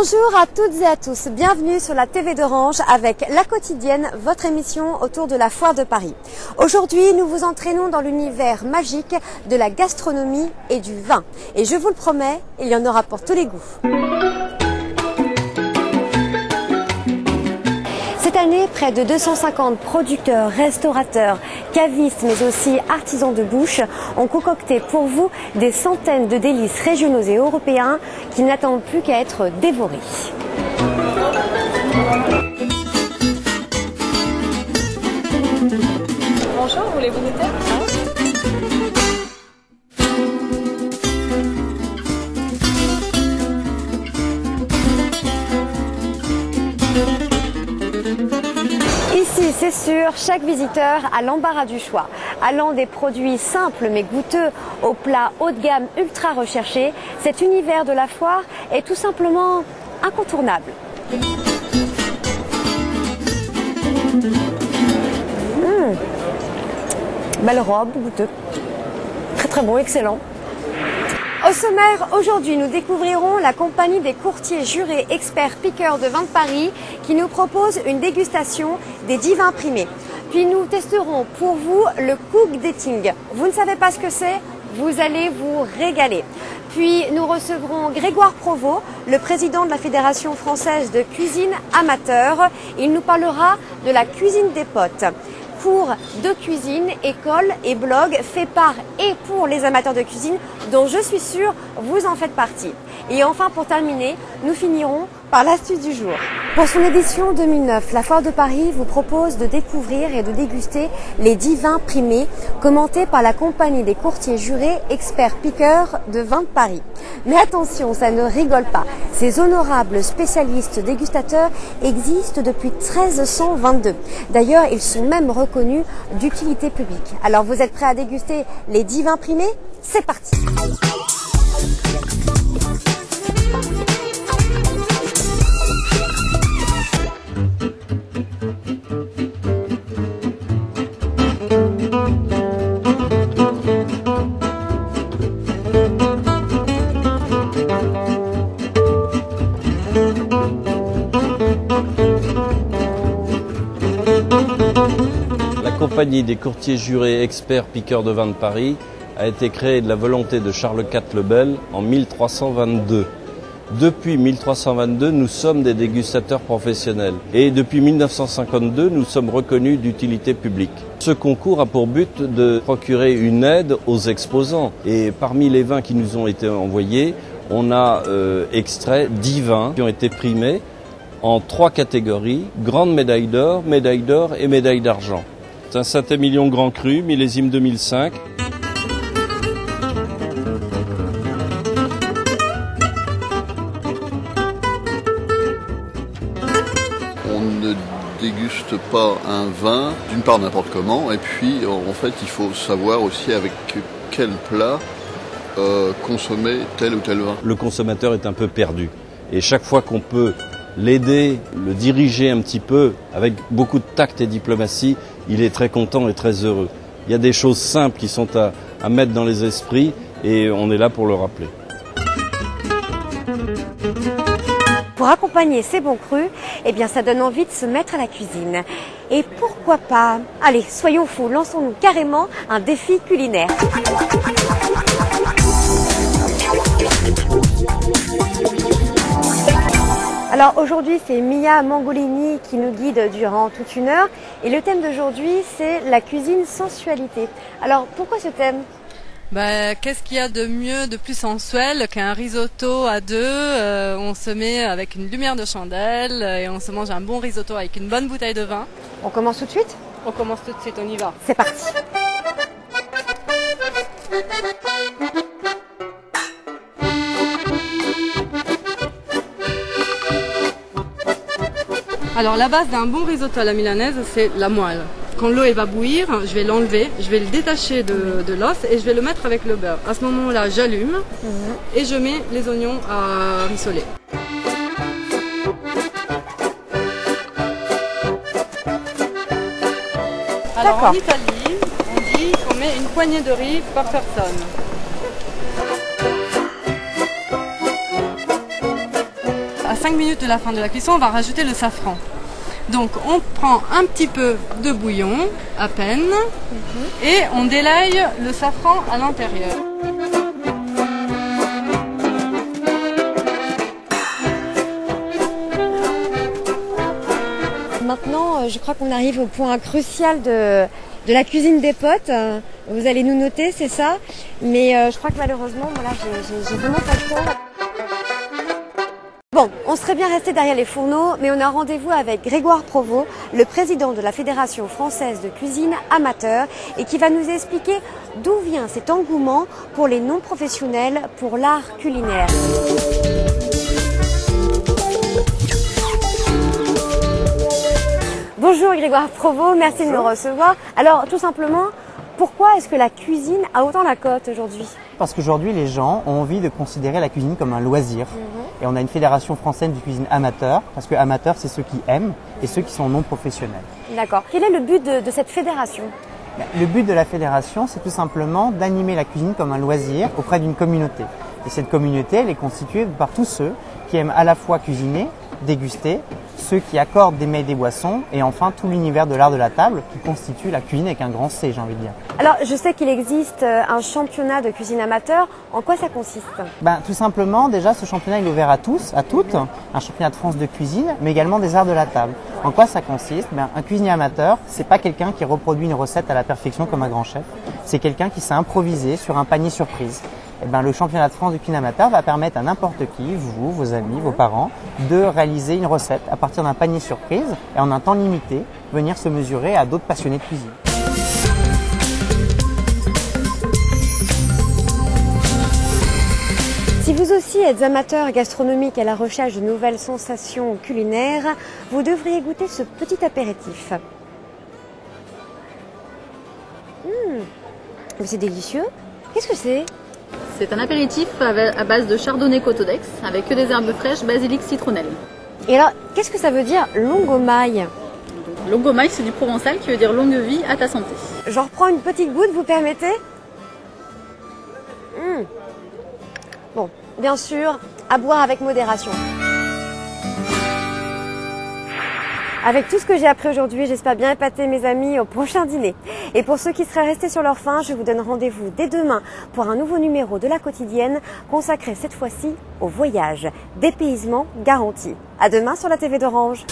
Bonjour à toutes et à tous, bienvenue sur la TV d'Orange avec La Quotidienne, votre émission autour de la Foire de Paris. Aujourd'hui, nous vous entraînons dans l'univers magique de la gastronomie et du vin. Et je vous le promets, il y en aura pour tous les goûts. Cette année, près de 250 producteurs, restaurateurs, cavistes, mais aussi artisans de bouche ont concocté pour vous des centaines de délices régionaux et européens qui n'attendent plus qu'à être dévorés. Bonjour, voulez-vous goûter ? Ici, c'est sûr, chaque visiteur a l'embarras du choix. Allant des produits simples mais goûteux aux plats haut de gamme ultra recherchés, cet univers de la foire est tout simplement incontournable. Belle robe, goûteux. Très très bon, excellent. Au sommaire, aujourd'hui, nous découvrirons la compagnie des courtiers jurés experts piqueurs de vin de Paris qui nous propose une dégustation des 10 vins primés. Puis nous testerons pour vous le Cook Dating. Vous ne savez pas ce que c'est ? Vous allez vous régaler. Puis nous recevrons Grégoire Provost, le président de la Fédération française de cuisine amateur. Il nous parlera de la cuisine des potes. Cours de cuisine, école et blog fait par et pour les amateurs de cuisine dont je suis sûre vous en faites partie. Et enfin pour terminer, nous finirons par l'astuce du jour. Pour son édition 2009, la Foire de Paris vous propose de découvrir et de déguster les 10 vins primés commentés par la compagnie des courtiers jurés experts piqueurs de vin de Paris. Mais attention, ça ne rigole pas. Ces honorables spécialistes dégustateurs existent depuis 1322. D'ailleurs, ils sont même reconnus d'utilité publique. Alors vous êtes prêts à déguster les 10 vins primés ? C'est parti! La compagnie des courtiers jurés experts piqueurs de vin de Paris a été créée de la volonté de Charles IV le Bel en 1322. Depuis 1322, nous sommes des dégustateurs professionnels et depuis 1952, nous sommes reconnus d'utilité publique. Ce concours a pour but de procurer une aide aux exposants et parmi les vins qui nous ont été envoyés, on a extrait 10 vins qui ont été primés en 3 catégories, grande médaille d'or et médaille d'argent. C'est un Saint-Émilion Grand Cru, millésime 2005. On ne déguste pas un vin, d'une part n'importe comment, et puis en fait il faut savoir aussi avec quel plat consommer tel ou tel vin. Le consommateur est un peu perdu et chaque fois qu'on peut l'aider, le diriger un petit peu avec beaucoup de tact et diplomatie, il est très content et très heureux. Il y a des choses simples qui sont à mettre dans les esprits et on est là pour le rappeler. Pour accompagner ces bons crus, eh bien ça donne envie de se mettre à la cuisine. Et pourquoi pas, allez, soyons fous, lançons-nous carrément un défi culinaire. Alors aujourd'hui, c'est Mia Mangolini qui nous guide durant toute une heure. Et le thème d'aujourd'hui, c'est la cuisine sensualité. Alors pourquoi ce thème ? Qu'est-ce qu'il y a de mieux, de plus sensuel qu'un risotto à deux on se met avec une lumière de chandelle et on se mange un bon risotto avec une bonne bouteille de vin. On commence tout de suite ? On commence tout de suite, on y va. C'est parti. Alors la base d'un bon risotto à la milanaise, c'est la moelle. Quand l'eau va bouillir, je vais l'enlever, je vais le détacher de l'os et je vais le mettre avec le beurre. À ce moment-là, j'allume et je mets les oignons à rissoler. Alors en Italie, on dit qu'on met une poignée de riz par personne. À 5 minutes de la fin de la cuisson, on va rajouter le safran. Donc on prend un petit peu de bouillon, à peine, et on délaye le safran à l'intérieur. Maintenant, je crois qu'on arrive au point crucial de la cuisine des potes. Vous allez nous noter, c'est ça. Mais je crois que malheureusement, voilà, j'ai vraiment pas le temps. Bon, on serait bien resté derrière les fourneaux, mais on a rendez-vous avec Grégoire Provost, le président de la Fédération française de cuisine amateur, et qui va nous expliquer d'où vient cet engouement pour les non-professionnels pour l'art culinaire. Bonjour Grégoire Provost, merci de nous recevoir. Alors tout simplement, pourquoi est-ce que la cuisine a autant la cote aujourd'hui? Parce qu'aujourd'hui, les gens ont envie de considérer la cuisine comme un loisir. Et on a une fédération française de cuisine amateur, parce que amateur, c'est ceux qui aiment et ceux qui sont non professionnels. D'accord. Quel est le but de cette fédération? Le but de la fédération, c'est tout simplement d'animer la cuisine comme un loisir auprès d'une communauté. Et cette communauté, elle est constituée par tous ceux qui aiment à la fois cuisiner, déguster, ceux qui accordent des mets et des boissons, et enfin tout l'univers de l'art de la table qui constitue la cuisine avec un grand C, j'ai envie de dire. Alors, je sais qu'il existe un championnat de cuisine amateur. En quoi ça consiste? Tout simplement, déjà, ce championnat est ouvert à tous, à toutes. Un championnat de France de cuisine, mais également des arts de la table. En quoi ça consiste? Un cuisinier amateur, c'est pas quelqu'un qui reproduit une recette à la perfection comme un grand chef. C'est quelqu'un qui s'est improvisé sur un panier surprise. Le championnat de France de cuisine amateur va permettre à n'importe qui, vous, vos amis, vos parents, de réaliser une recette à partir d'un panier surprise et en un temps limité, venir se mesurer à d'autres passionnés de cuisine. Si vous aussi êtes amateur gastronomique à la recherche de nouvelles sensations culinaires, vous devriez goûter ce petit apéritif. C'est délicieux. Qu'est-ce que c'est? C'est un apéritif à base de chardonnay cotodex avec que des herbes fraîches, basilic, citronnelle. Et alors, qu'est-ce que ça veut dire longomaille? Longomaille, c'est du provençal qui veut dire longue vie à ta santé. J'en reprends une petite goutte, vous permettez? Bon, bien sûr, à boire avec modération. Avec tout ce que j'ai appris aujourd'hui, j'espère bien épater mes amis au prochain dîner. Et pour ceux qui seraient restés sur leur faim, je vous donne rendez-vous dès demain pour un nouveau numéro de La Quotidienne consacré cette fois-ci au voyage. Dépaysement garanti. À demain sur la TV d'Orange.